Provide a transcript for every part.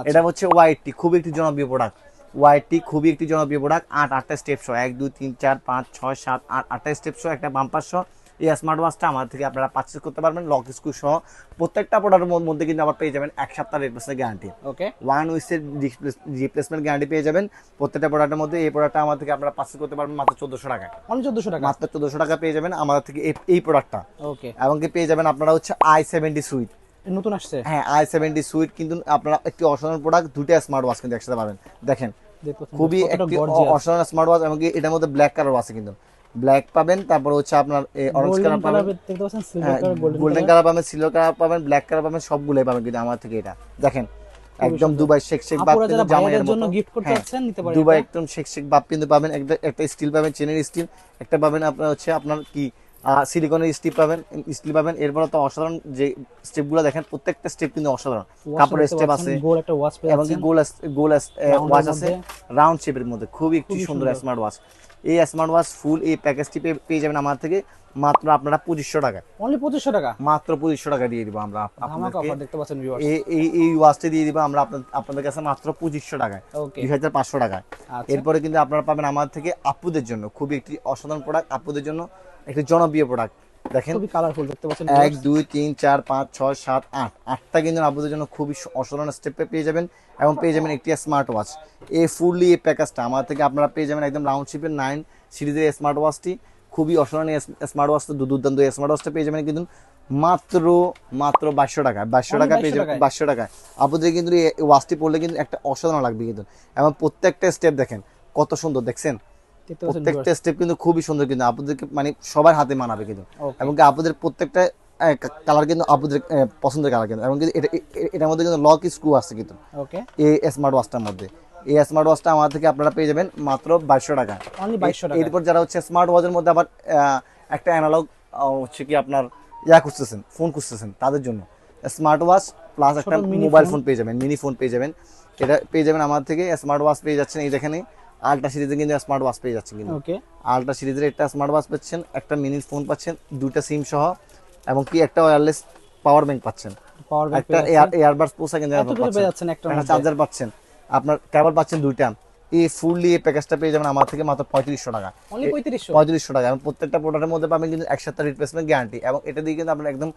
এটা হচ্ছে ওয়াইটি, খুবই একটি জনপ্রিয় প্রোডাক্ট। ওয়াইটি খুবই একটি জনপ্রিয় প্রোডাক্ট। আটটা স্টেপ সহ, 1 2 3 4 5 6 7 8, 8টা স্টেপ সহ একটা বাম্পার সহ এই স্মার্ট ওয়াচটা আমাদের থেকে আপনারা পারচেজ করতে পারবেন লক স্ক্রু সহ। প্রত্যেকটা প্রোডাক্টের মধ্যে কিন্তু আবার পেয়ে যাবেন 1 সপ্তাহ 100% গ্যারান্টি, ওকে 1 উইকের রিপ্লেসমেন্ট গ্যারান্টি পেয়ে যাবেন প্রত্যেকটা প্রোডাক্টের মধ্যে। এই প্রোডাক্টটা আমাদের থেকে আপনারা পারচেজ করতে পারবেন মাত্র 1400 টাকায়। অনলি 1400 টাকা, মাত্র 1400 টাকা পেয়ে যাবেন আমাদের থেকে এই প্রোডাক্টটা। ওকে এবং কি পেয়ে যাবেন আপনারা হচ্ছে i70 সুইট। নতুন আসছে, হ্যাঁ, i70 সুইট কিন্তু আপনারা একটি অসাধারণ প্রোডাক্ট, দুটো স্মার্ট ওয়াচ কিন্তু একসাথে পাবেন। দেখেন খুবই একটি অসাধারণ স্মার্ট ওয়াচ। এবং এটার মধ্যে ব্ল্যাক কালার আছে, কিন্তু ব্ল্যাক পাবেন, তারপর হচ্ছে আপনার অরেঞ্জ কালার পাবেন, গোল্ডেন কালার পাবেন, সিলভার কালার পাবেন, ব্ল্যাক কালার পাবেন, সবগুলোই পাবেন কিন্তু আমার থেকে। এটা দেখেন একদম দুবাই শেক শেক বাপ কিন্তু জামাইয়ের জন্য মতো গিফট করতে যাচ্ছেন নিতে পারেন। দুবাই একদম শেক শেক বাপ কিন্তু পাবেন। একটা স্টিল পাবেন, চেনের স্টিল একটা পাবেন, আপনার হচ্ছে আপনার কি সিলিকনের স্টিল পাবেন। এরপর তো অসাধারণ যে স্টেপগুলো দেখেন, প্রত্যেকটা স্টেপ কিন্তু অসাধারণ। কাপড়ের স্টেপ আছে গোল একটা ওয়াচ পেয়ে এবং যাচ্ছেন, গোল ওয়াচ আছে রাউন্ড শেপের মধ্যে, খুবই একটি সুন্দর স্মার্ট ওয়াচ। এই স্মার্ট ওয়াচ ফুল এই প্যাকেজটি পেয়ে যাবেন আমার থেকে মাত্র আপনারা 2500 টাকা। অনলি 2500 টাকা, মাত্র 2500 টাকা দিয়ে দিব আমরা ধামাকা অফার দেখতে পাচ্ছেন ভিউয়ার্স। এই ওয়াচটি দিয়ে দিব আমরা আপনাদের কাছে মাত্র 2500 টাকায়, ওকে 2500 টাকায়। আচ্ছা এরপরে কিন্তু আপনারা পাবেন আমার থেকে আপুদের জন্য খুবই একটি অসাধারণ প্রোডাক্ট, আপুদের জন্য একটি জনপ্রিয় প্রোডাক্ট। দেখেন খুবই কালারফুল দেখতে পাচ্ছেন 1 2 3 4 5 6 7 8, 8টা কিন্তু আপুদের জন্য খুবই অসাধারণ স্টেপে পেয়ে যাবেন। এবং পেয়ে যাবেন একটি স্মার্ট ওয়াচ। এই ফুললি এই প্যাকেজটা আমার থেকে আপনারা পেয়ে যাবেন একদম রাউন্ড শেপের 9 সিরিজের স্মার্ট ওয়াচটি, খুবই অসাধারণ স্মার্ট ওয়াচটা, দুর্দান্ত স্মার্ট ওয়াচটা পেয়ে যাবেন কিন্তু মাত্র 2200 টাকা। 2200 টাকা পেয়ে যাবেন, 2200 টাকায়। আপনাদের কিন্তু এই ওয়াচটি পড়লে কিন্তু একটা অসাধারণ লাগবে কিন্তু। এবং প্রত্যেকটা স্টেপ দেখেন কত সুন্দর, দেখছেন প্রত্যেকটা স্টেপ কিন্তু খুবই সুন্দর, কিন্তু আপনাদেরকে মানে সবার হাতে মানাবে কিন্তু। এবং আপনাদের প্রত্যেকটা কালার কিন্তু আপনাদের পছন্দের কালার কিন্তু। এবং এটার মধ্যে কিন্তু লক স্ক্রু আছে কিন্তু ওকে এই স্মার্ট ওয়াচটার মধ্যে। এই স্মার্ট ওয়াচটা আমার থেকে আপনারা পেয়ে যাবেন মাত্র 2200 টাকা, অনলি 2200 টাকা। এরপর যারা হচ্ছে স্মার্ট ওয়াচের মধ্যে আবার একটা অ্যানালগ হচ্ছে কি আপনার খুঁজতেছেন, ফোন খুঁজতেছেন, তাদের জন্য স্মার্ট ওয়াচ প্লাস একটা মোবাইল ফোন পেয়ে যাবেন, মিনি ফোন পেয়ে যাবেন। এটা পেয়ে যাবেন আমার থেকে। স্মার্ট ওয়াচ পেয়ে যাচ্ছেন এই দেখেন আলট্রা সিরিজে কিন্তু স্মার্ট ওয়াচ পেয়ে যাচ্ছেন কিন্তু। ওকে আলট্রা সিরিজের একটা স্মার্ট ওয়াচ পাচ্ছেন, একটা মিনি ফোন পাচ্ছেন, দুটো সিম সহ, এবং কি একটা ওয়্যারলেস পাওয়ার ব্যাংক পাচ্ছেন, পাওয়ার ব্যাংক একটা এয়ারবাডস প্রো সেকেন্ড পেয়ে যাচ্ছেন, একটা চার্জার পাচ্ছেন, আপনার কেবল পাচ্ছেন দুইটা। এই ফুললি এই প্যাকেজটা পেয়ে যাবেন আমার থেকে মাত্র 3500 টাকা। অনলি 3500 টাকা। এবং প্রত্যেকটা প্রোডাক্টের মধ্যে পাবেন কিন্তু 1 সপ্তাহ রিপ্লেসমেন্ট গ্যারান্টি। এবং এটা দিয়ে কিন্তু আপনারা একদম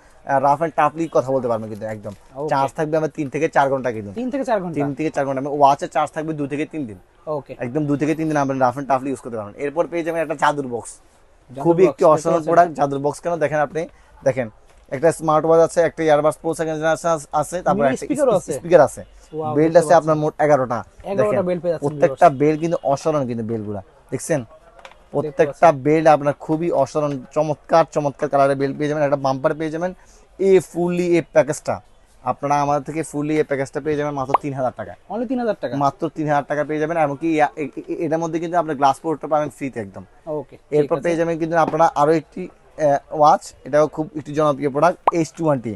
রাফ এন্ড টাফলি কথা বলতে পারবেন কিন্তু একদম। চার্জ থাকবে আমার 3 থেকে 4 ঘন্টা কিন্তু, 3 থেকে 4 ঘন্টা, 3 থেকে 4 ঘন্টা। ওয়াচের চার্জ থাকবে 2 থেকে 3 দিন, ওকে একদম 2 থেকে 3 দিন আপনি রাফ এন্ড টাফলি ইউজ করতে পারবেন। এরপর পেয়ে যাবেন একটা জাদুর বক্স, খুবই একটি অসাধারণ প্রোডাক্ট। জাদুর বক্স কেন দেখেন আপনি, দেখেন একটা স্মার্ট ওয়াচ আছে, একটা ইয়ারবাডস প্রো সেকেন্ড জেনারেশন আছে, তারপর একটা স্পিকার আছে, বেল্ট আছে আপনার মোট 11টা। দেখেন প্রত্যেকটা বেল্ট কিন্তু অসাধারণ কিন্তু, বেল্টগুলা দেখছেন প্রত্যেকটা বেল্ট আপনার খুবই অসাধারণ, চমৎকার চমৎকার কালারের বেল্ট পেয়ে যাবেন। একটা বাম্পার পেয়ে যাবেন। এই ফুললি এই প্যাকেজটা আপনারা আমাদের থেকে ফুললি এই প্যাকেজটা পেয়ে যাবেন মাত্র 3000 টাকা, অনলি 3000 টাকা, মাত্র 3000 টাকা পেয়ে যাবেন। এমনকি এটার মধ্যে কিন্তু আপনার গ্লাস পোর্টটা পাবেন ফ্রিতে একদম। ওকে এরপর পেয়ে যাবেন কিন্তু আপনারা আরো একটি ওয়াচ, এটাও খুব একটি জনপ্রিয় প্রোডাক্ট, H20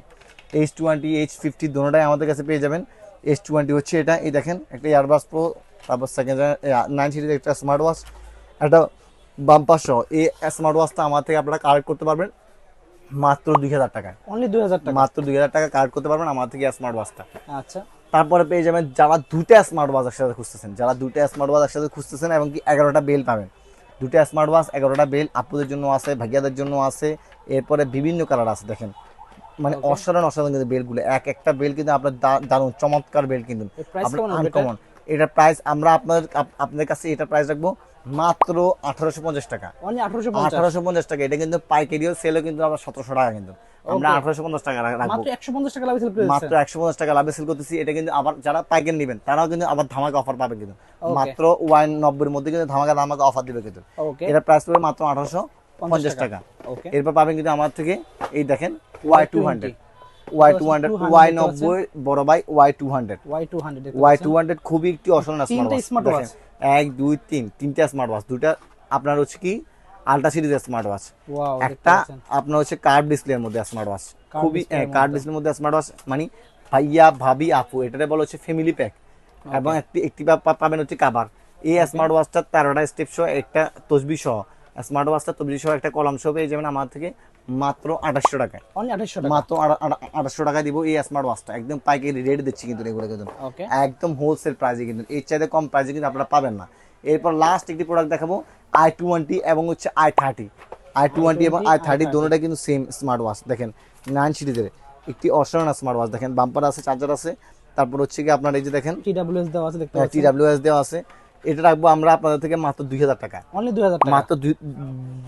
H50 দুটোটাই আমাদের কাছে পেয়ে যাবেন। H20 হচ্ছে এটা, এই দেখেন একটা ইয়ারবাডস প্রো, তারপর সেকেন্ড 9 সিরিজ একটা স্মার্ট ওয়াচ, একটা বাম্পার সহ। এই স্মার্ট ওয়াচটা আমার থেকে আপনারা কালেক্ট করতে পারবেন মাত্র 2000 টাকায়, অনলি 2000 টাকা, মাত্র 2000 টাকা কালেক্ট করতে পারবেন আমার থেকে স্মার্ট ওয়াচটা। আচ্ছা তারপরে পেয়ে যাবেন যারা দুইটা স্মার্ট ওয়াচ একসাথে খুঁজতেছেন, এবং কি 11টা বেল পাবেন। দুটো স্মার্ট ওয়াচ 11টা বেল আপুদের জন্য আছে, ভাইয়াদের জন্য আছে। এরপরে বিভিন্ন কালার আছে, দেখেন মানে অসাধারণ কিন্তু বেলগুলো, একটা বেল কিন্তু আপনার দারুণ চমৎকার বেল কিন্তু আনকমন। এটা প্রাইস আমরা আপনাদের কাছে এটা প্রাইস রাখবো মাত্র 1850 টাকা, অনলি 1850 টাকা। এটা কিন্তু পাইকারিও সেলও কিন্তু আমরা 1700 টাকা, কিন্তু আমরা 1850 টাকা রাখবো, মাত্র 150 টাকা লাভে সেল করতেছি, মাত্র 150 টাকা লাভে সেল করতেছি। এটা কিন্তু আবার যারা পাইকারি নেবেন তারাও কিন্তু আবার ধামাকা অফার পাবে কিন্তু, মাত্র 190 এর মধ্যে কিন্তু ধামাকা অফার দিবে কিন্তু। এটা প্রাইস পড়বে মাত্র 1850 টাকা। এরপর পাবেন কিন্তু আমার থেকে এই দেখেন Y200 Y90 বড় ভাই Y200 খুবই একটি অসাধারণ স্মার্ট ওয়াচ। 1 2 3 তিনটা স্মার্ট ওয়াচ, দুইটা আপনার হচ্ছে কি আলট্রা সিরিজের স্মার্ট ওয়াচ, একটা আপনার হচ্ছে কার্ভ ডিসপ্লের মধ্যে স্মার্ট ওয়াচ, খুবই কার্ভ ডিসপ্লের মধ্যে স্মার্ট ওয়াচ, মানে ভাইয়া ভাবি আপু এটারে বলা হচ্ছে ফ্যামিলি প্যাক। এবং একটি পাবেন হচ্ছে কাভার। এই স্মার্ট ওয়াচটা 13টা স্টেপ সহ, একটা তসবি সহ, স্মার্ট ওয়াচটা তবজি সহ একটা কলম সহ পেয়ে যাবেন আমার থেকে মাত্র 2800 টাকায়। অনলি 2800 টাকা। মাত্র 2800 টাকা দিব এই স্মার্ট ওয়াচটা, একদম পাইকারি রেট দিচ্ছি কিন্তু এগুলো কিন্তু ওকে, একদম হোলসেল প্রাইসে, কিন্তু এর চাইতে কম প্রাইসে কিন্তু আপনারা পাবেন না। এরপর লাস্ট একটি প্রোডাক্ট দেখাবো i20 এবং হচ্ছে i30। i20 এবং i30 দুটোটাই কিন্তু সেম স্মার্ট ওয়াচ। দেখেন 9 সিরিজের একটি অসাধারণ স্মার্ট ওয়াচ, দেখেন বাম্পার আছে, চার্জার আছে, তারপর হচ্ছে কি আপনার এই যে দেখেন TWS দেওয়া আছে, দেখতে পাচ্ছেন। TWS দেওয়া আছে। এটা রাখবো আমরা আপনাদের থেকে মাত্র 2000 টাকা, অনলি 2000 টাকা। মাত্র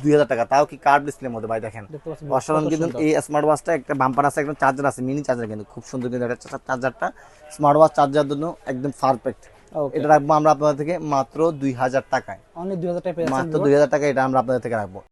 2000 টাকা, তাও কি কার্ভ ডিসপ্লের মধ্যে ভাই। দেখেন দেখতে পাচ্ছেন অসাধারণ কত কিন্তু সুন্দর। এই স্মার্ট ওয়াচটা, একটা বাম্পার আছে, একটা চার্জার আছে, মিনি চার্জার কিন্তু খুব সুন্দর কিন্তু এটা চার্জারটা স্মার্ট ওয়াচ চার্জার জন্য একদম পারফেক্ট। ওকে, এটা রাখবো আমরা আপনাদের থেকে মাত্র 2000 টাকায়, অনলি 2000 টাকা পেয়ে যাচ্ছেন। মাত্র 2000 টাকা এটা আমরা আপনাদের থেকে রাখবো।